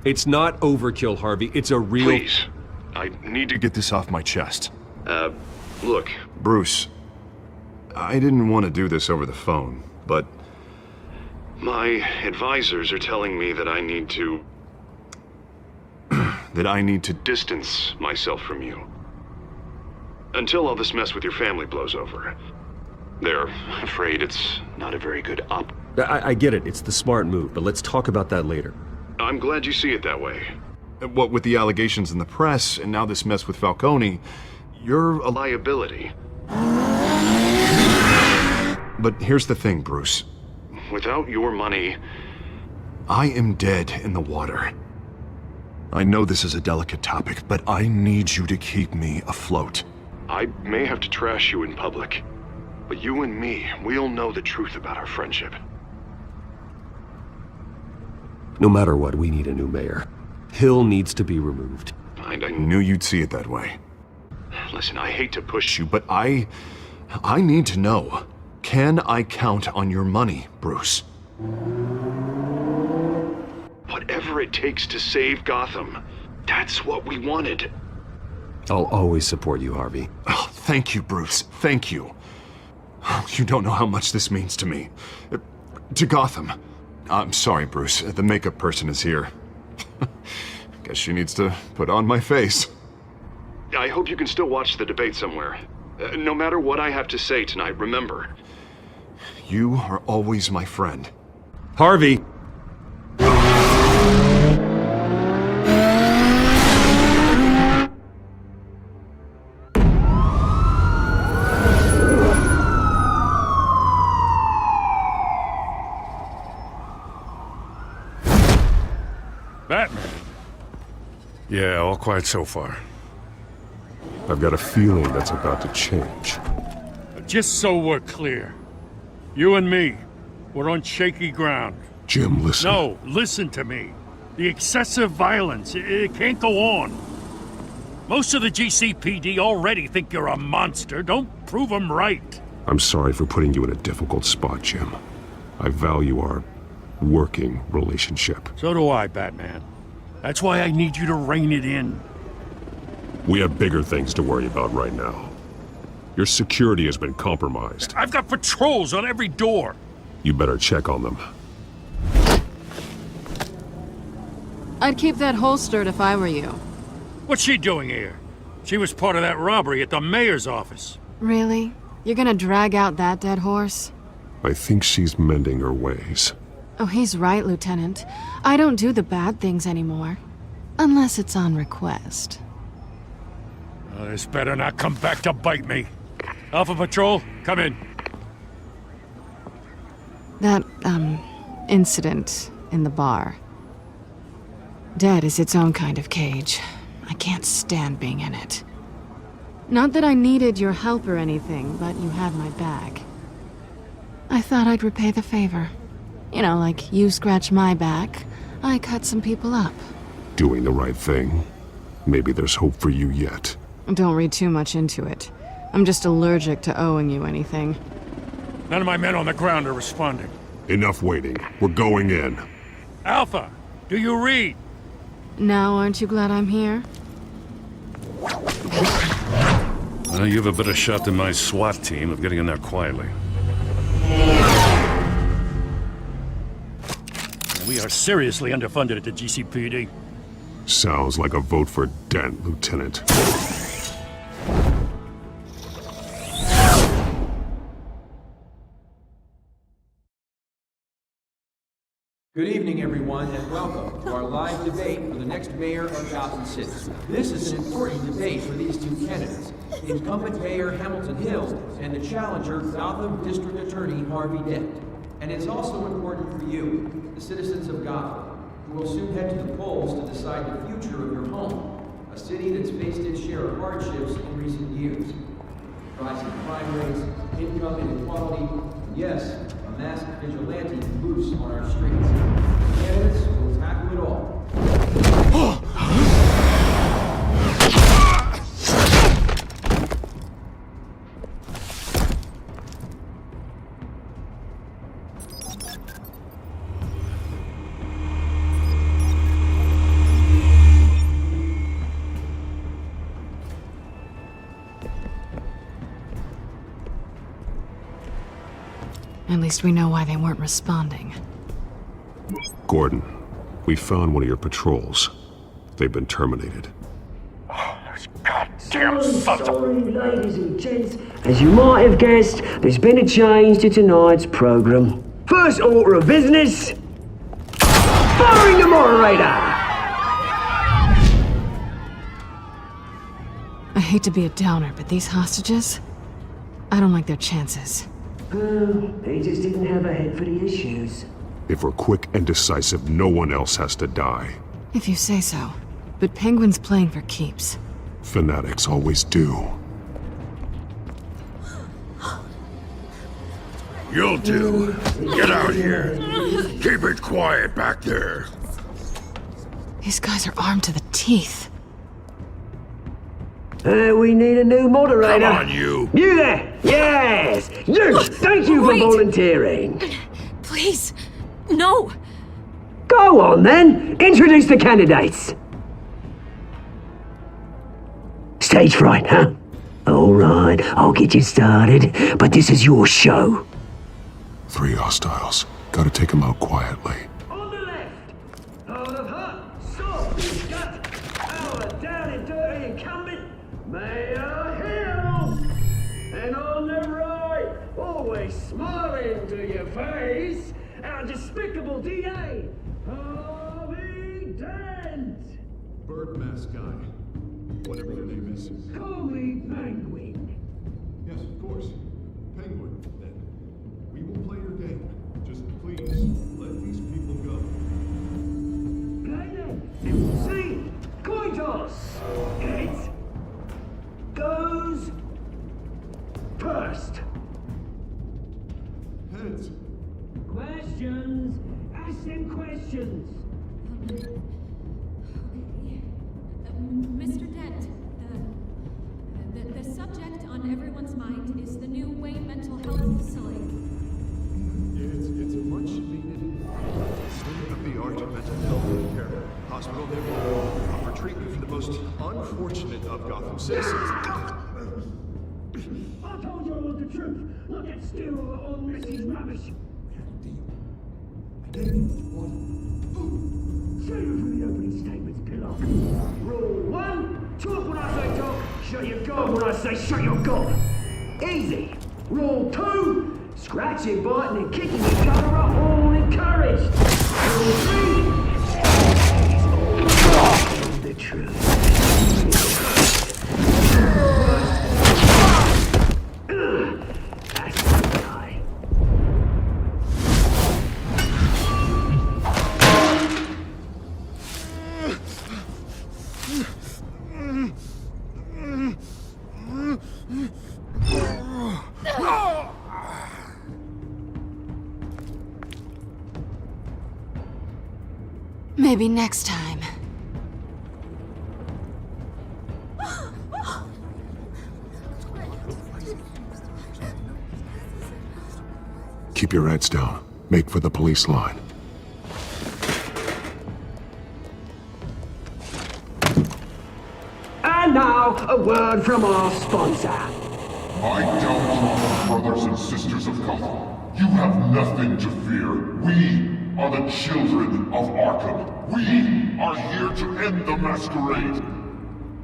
It's not overkill, Harvey. It's a real... Please. I need to get this off my chest. Look. Bruce, I didn't want to do this over the phone, but... My advisors are telling me that I need to... that I need to... distance myself from you. Until all this mess with your family blows over. They're afraid it's not a very good op... I get it. It's the smart move, but let's talk about that later. I'm glad you see it that way. What with the allegations in the press, and now this mess with Falcone, you're a liability. But here's the thing, Bruce. Without your money... I am dead in the water. I know this is a delicate topic, but I need you to keep me afloat. I may have to trash you in public, but you and me, we'll know the truth about our friendship. No matter what, we need a new mayor. Hill needs to be removed. I knew you'd see it that way. Listen, I hate to push you, but I need to know. Can I count on your money, Bruce? Whatever it takes to save Gotham. That's what we wanted. I'll always support you, Harvey. Oh, Thank you, Bruce. Thank you. You don't know how much this means to me. To Gotham. I'm sorry, Bruce. The makeup person is here. Guess she needs to put on my face. I hope you can still watch the debate somewhere. No matter what I have to say tonight, remember, you are always my friend. Harvey! Batman. Yeah, all quiet so far. I've got a feeling that's about to change. Just so we're clear, you and me, we're on shaky ground. Jim, listen. No, listen to me. The excessive violence, it can't go on. Most of the GCPD already think you're a monster. Don't prove them right. I'm sorry for putting you in a difficult spot, Jim. I value our working relationship. So do I, Batman. That's why I need you to rein it in. We have bigger things to worry about right now. Your security has been compromised. I've got patrols on every door. You better check on them. I'd keep that holstered if I were you. What's she doing here? She was part of that robbery at the mayor's office. Really? You're gonna drag out that dead horse? I think she's mending her ways. Oh, he's right, Lieutenant. I don't do the bad things anymore. Unless it's on request. This better not come back to bite me. Alpha Patrol, come in. That, incident in the bar. Dead is its own kind of cage. I can't stand being in it. Not that I needed your help or anything, but you had my back. I thought I'd repay the favor. You know, like you scratch my back, I cut some people up. Doing the right thing. Maybe there's hope for you yet. Don't read too much into it. I'm just allergic to owing you anything. None of my men on the ground are responding. Enough waiting. We're going in. Alpha, do you read? Now aren't you glad I'm here? Well, you have a better shot than my SWAT team of getting in there quietly. We are seriously underfunded at the GCPD. Sounds like a vote for Dent, Lieutenant. Good evening, everyone, and welcome to our live debate for the next mayor of Gotham City. This is an important debate for these two candidates, the incumbent mayor Hamilton Hill and the challenger Gotham District Attorney Harvey Dent. And it's also important for you, the citizens of Gotham, who will soon head to the polls to decide the future of your home, a city that's faced its share of hardships in recent years. Rising crime rates, income inequality, and yes, a masked vigilante loose on our streets. Candidates will tackle it all. At least we know why they weren't responding. Gordon, we found one of your patrols. They've been terminated. Goddamn sorry, ladies and gents. As you might have guessed, there's been a change to tonight's program. First order of business, firing the moderator! I hate to be a downer, but these hostages, I don't like their chances. They just didn't have a head for the issues. If we're quick and decisive, no one else has to die. If you say so. But Penguin's playing for keeps. Fanatics always do. You'll do. Get out here. Keep it quiet back there. These guys are armed to the teeth. We need a new moderator. Come on, you. You there! Yes! You! Thank you for volunteering. Please, no. Go on, then. Introduce the candidates. Stage fright, huh? All right, I'll get you started, but this is your show. 3 hostiles. Gotta take them out quietly. On the left, out of hut, soft, gut, our down and dirty incumbent, Mayor Hill. And on the right, always smiling to your face, our despicable DA, Harvey Dent. Bird mask guy. Whatever your name is. Call me Penguin. Yes, of course. Penguin, then. We will play your game. Just please, let these people go. Play then, and we'll see. Coin toss. Heads. Goes first. Heads. Questions. Ask them questions. Mr. Dent, the subject on everyone's mind is the new Wayne Mental Health Facility. It's a much needed state-of-the-art mental health care hospital that will offer treatment for the most unfortunate of Gotham citizens. I told you I want the truth. Not that still all Mrs. Rubbish. I gave you what? Save it for the opening statements, pillock. Rule 1, talk when I say talk, shut your gob when I say shut your gob. Easy. Rule 2, scratching, biting and kicking each other are all encouraged. Rule 3, tell the truth. That's the guy. Maybe next time. Keep your heads down. Make for the police line. And now, a word from our sponsor. My downtrodden brothers and sisters of Gotham, you have nothing to fear. We are the children of Arkham. We are here to end the masquerade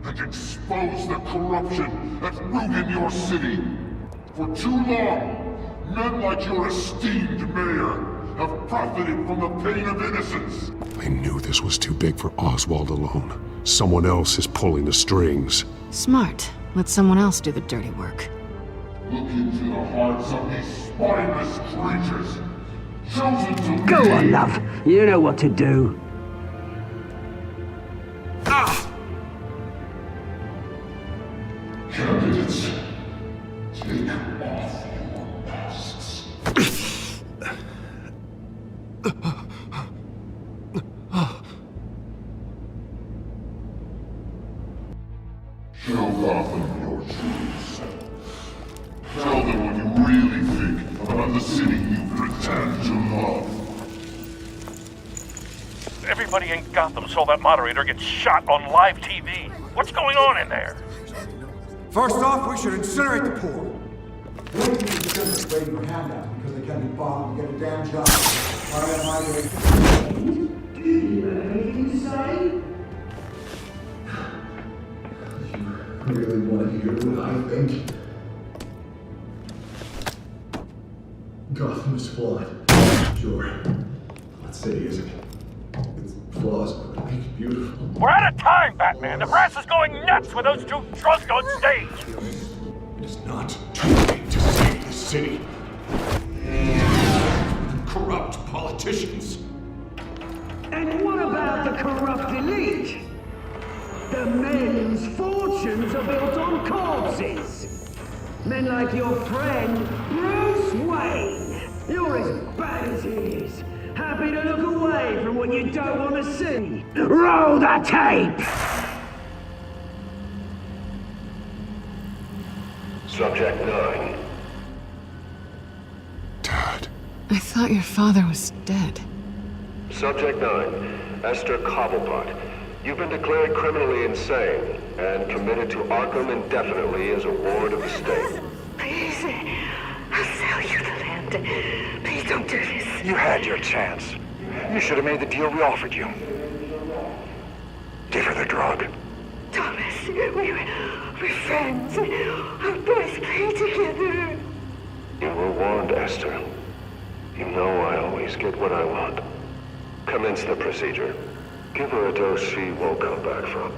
and expose the corruption that's ruined your city. For too long, men like your esteemed mayor have profited from the pain of innocence. I knew this was too big for Oswald alone. Someone else is pulling the strings. Smart. Let someone else do the dirty work. Look into the hearts of these spineless creatures. Chosen to Go lead. on, love. You know what to do. Candidates, take off your masks. Show Gotham your true self. Tell them what you really think about the city you pretend to love. Everybody in Gotham saw that moderator get shot on live TV. What's going on in there? First off, we should incinerate the poor. Waiting for handouts because they can't be bothered to get a damn job. Do you have anything to say? You really want to hear what I think? Gotham is flawed. Sure. Let's say it isn't. Its flaws are make beautiful. We're out of time, Batman. The press is going nuts with those two drunks on stage. It is not too late to save the city. Corrupt politicians. And what about the corrupt elite? The men whose fortunes are built on corpses. Men like your friend, Bruce Wayne. You're as bad as he is. Happy to look away from what you don't want to see. Roll the tape! Subject 9. I thought your father was dead. Subject 9. Esther Cobblepot. You've been declared criminally insane and committed to Arkham indefinitely as a ward of the state. Please, I'll sell you the land. Please don't do this. You had your chance. You should have made the deal we offered you. Give her the drug. Thomas, we're friends. Our boys play together. You were warned, Esther. You know I always get what I want. Commence the procedure. Give her a dose she won't come back from.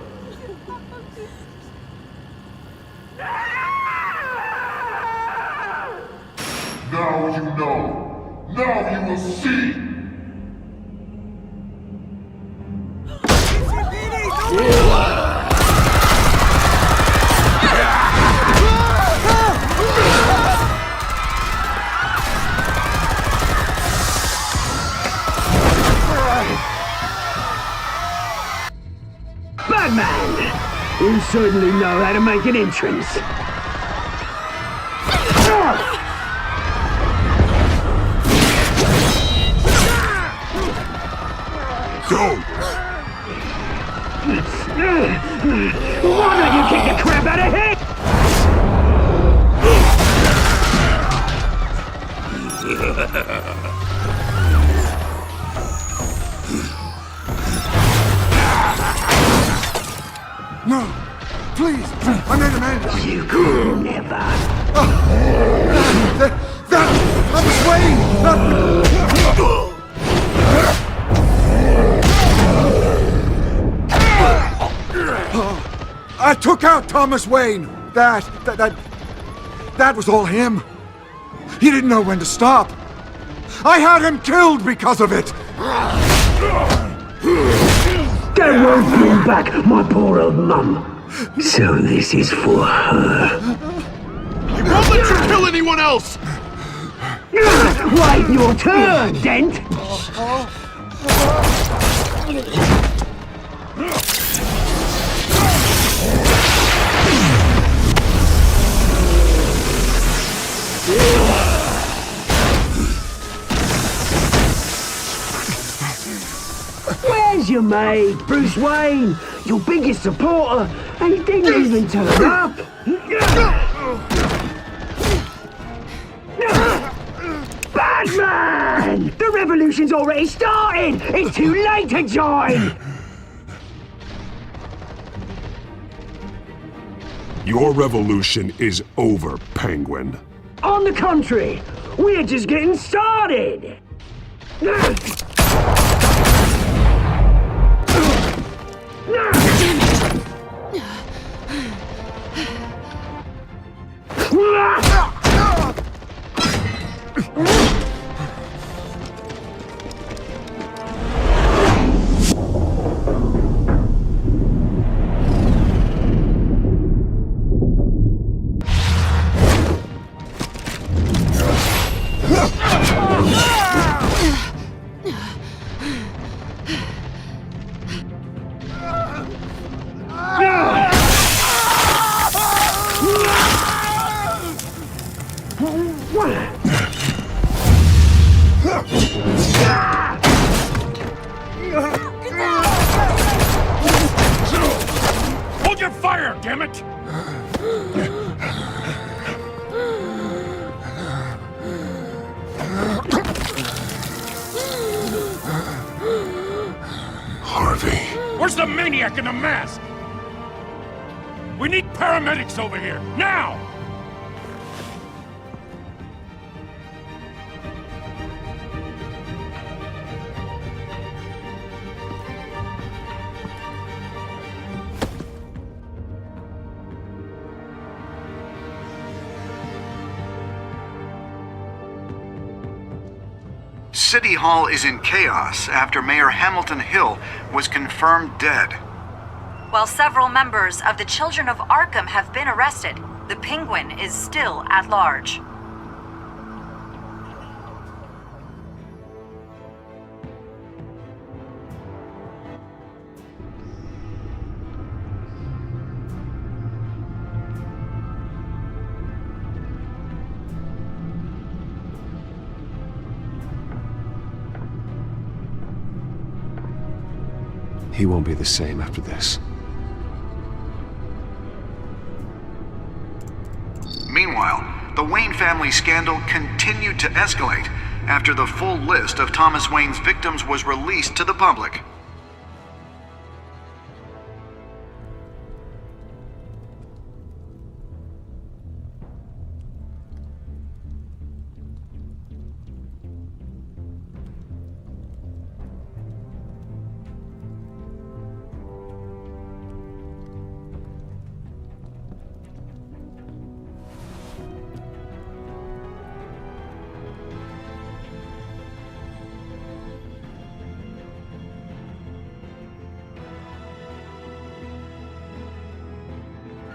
Now you know. Now you will see. Batman! You certainly know how to make an entrance. Go! Why don't you kick the crap out of him? No! Please! I made a man! You could never. That was Wayne! I took out Thomas Wayne! That was all him. He didn't know when to stop. I had him killed because of it! That won't bring back my poor old mum. So this is for her. He won't let you kill anyone else! Wait your turn, Dent! Where's your mate, Bruce Wayne? Your biggest supporter, and he didn't even turn up. Batman! The revolution's already started! It's too late to join! Your revolution is over, Penguin. On the contrary, we're just getting started! Hold your fire, damn it! Harvey. Where's the maniac in the mask? We need paramedics over here, now! City Hall is in chaos after Mayor Hamilton Hill was confirmed dead. While several members of the Children of Arkham have been arrested, the Penguin is still at large. He won't be the same after this. Meanwhile, the Wayne family scandal continued to escalate after the full list of Thomas Wayne's victims was released to the public.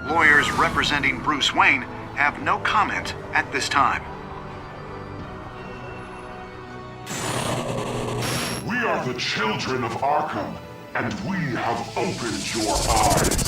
Lawyers representing Bruce Wayne have no comment at this time. We are the children of Arkham, and we have opened your eyes.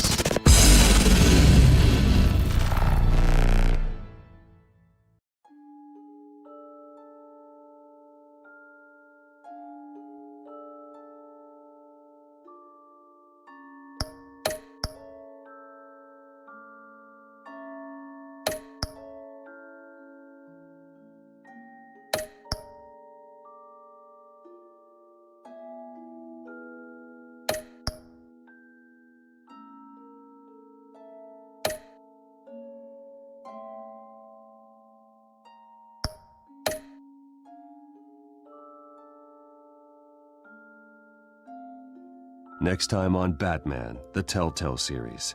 Next time on Batman, the Telltale Series.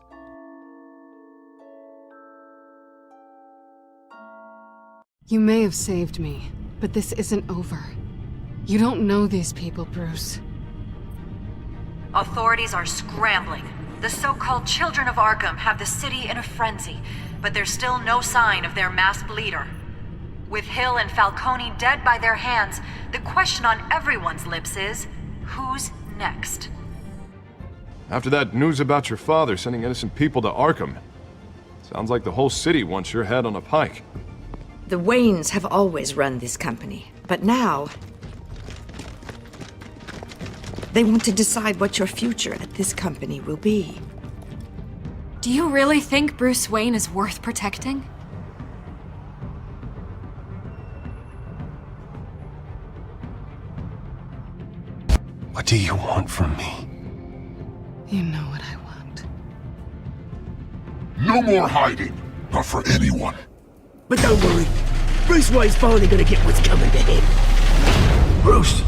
You may have saved me, but this isn't over. You don't know these people, Bruce. Authorities are scrambling. The so-called Children of Arkham have the city in a frenzy, but there's still no sign of their masked leader. With Hill and Falcone dead by their hands, the question on everyone's lips is, who's next? After that news about your father sending innocent people to Arkham, sounds like the whole city wants your head on a pike. The Waynes have always run this company, but now they want to decide what your future at this company will be. Do you really think Bruce Wayne is worth protecting? What do you want from me? You know what I want. No more hiding, not for anyone. But don't worry, Bruce Wayne's finally gonna get what's coming to him. Bruce,